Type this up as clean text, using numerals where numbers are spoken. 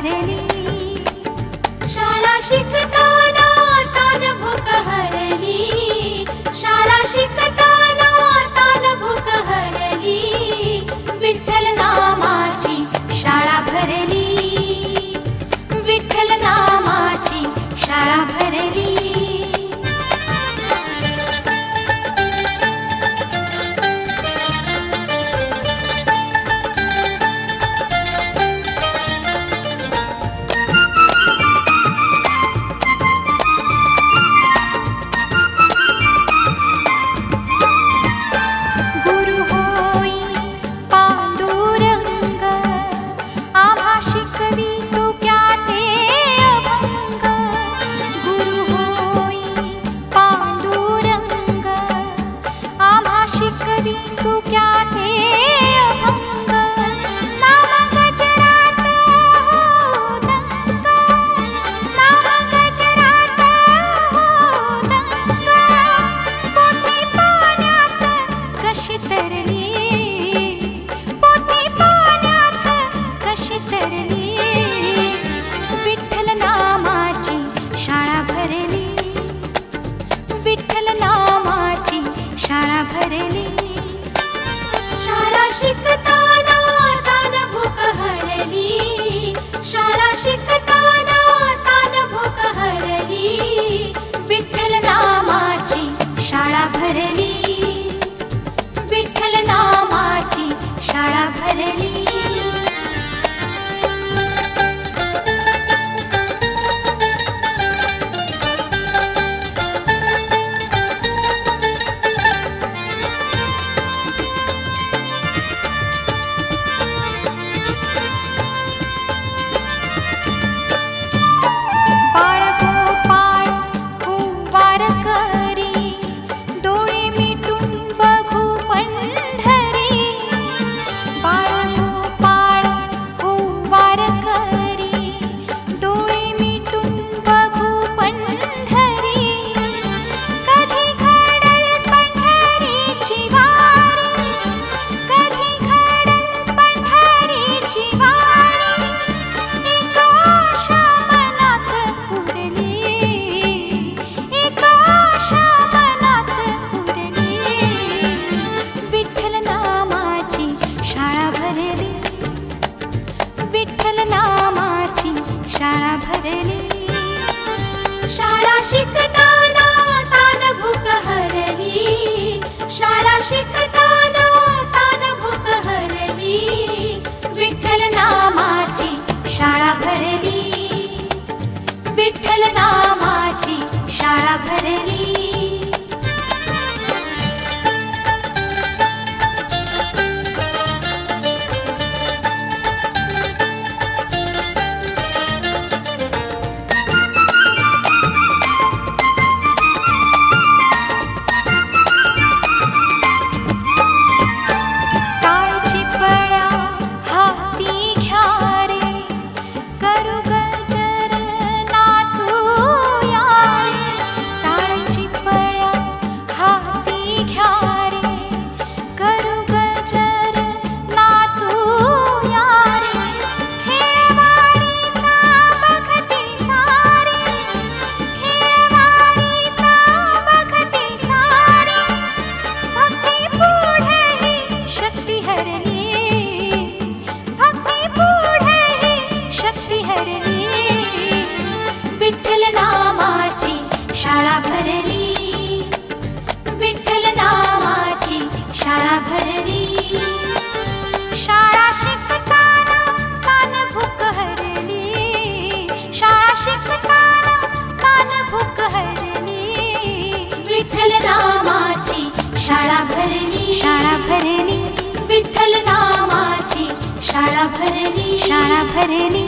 भरली. शाळा शिकताना तान भूक हरली. शाळा शिकताना तान भूक हरली. विठ्ठल नामाची शाळा भरली. विठ्ठल नामाची शाळा भरली. गुरु होई पांडुरंग, आम्हा शिकवी तुक्याचे अभंग. गुरु होई पांडुरंग, आम्हा शिकवी तुक्याचे अभंग. नाम गजरात हो दंग, नाम गजरात हो दंग. पोथी पाण्यात कशी तरली, पोथी पाण्यात कशी तरली. विठ्ठल नामाची शाळा भरली. विठ्ठल नामाची शाळा भरली. शाळा शिकताना तान भूक हरली. शाळा शिकताना तान भूक हरली. विठ्ठल नामाची शाळा भरली. विठ्ठल नामाची शाळा भरली. बाळगोपाळ हो वारकरी, डोळे मिटून बघू पंढरी. बाळगोपाळ हो वारकरी, डोळे मिटून बघू पंढरी. कधी घडल पंढरीची वारी, कधी घडल पंढरीची वारी. एक आशा मनात उरली, एक आशा मनात उरली. विठ्ठल नामाची शाळा भरली. विठ्ठल नामाची शाळा भरली. शाळा शिकताना तान भूक हरली. शाळा शिकताना तान भूक हरली. विठ्ठल नामाची शाळा भरली. विठ्ठल नामाची शाळा भरली. टाळची पळ्या हाती घ्या रे, करू गजर नाचूया रे. टाळची पळ्या हाती घ्या रे, करू गजर नाचूया रे. खेळवाडीचा बघती सारी, खेळवाडीचा बघती सारी. भक्ती पुढेही शक्ती हरली, भक्ती पुढेही शक्ती हरली. विठ्ठल नामाची शाळा भरली. विठ्ठल नामाची शाळा भरली. शाळा शिकताना तान भूक हरली. शाळा शिकताना तान भूक हरली. विठ्ठल नामाची शाळा भरली. शाळा भरली. विठ्ठल नामाची शाळा भरली. शाळा भरली.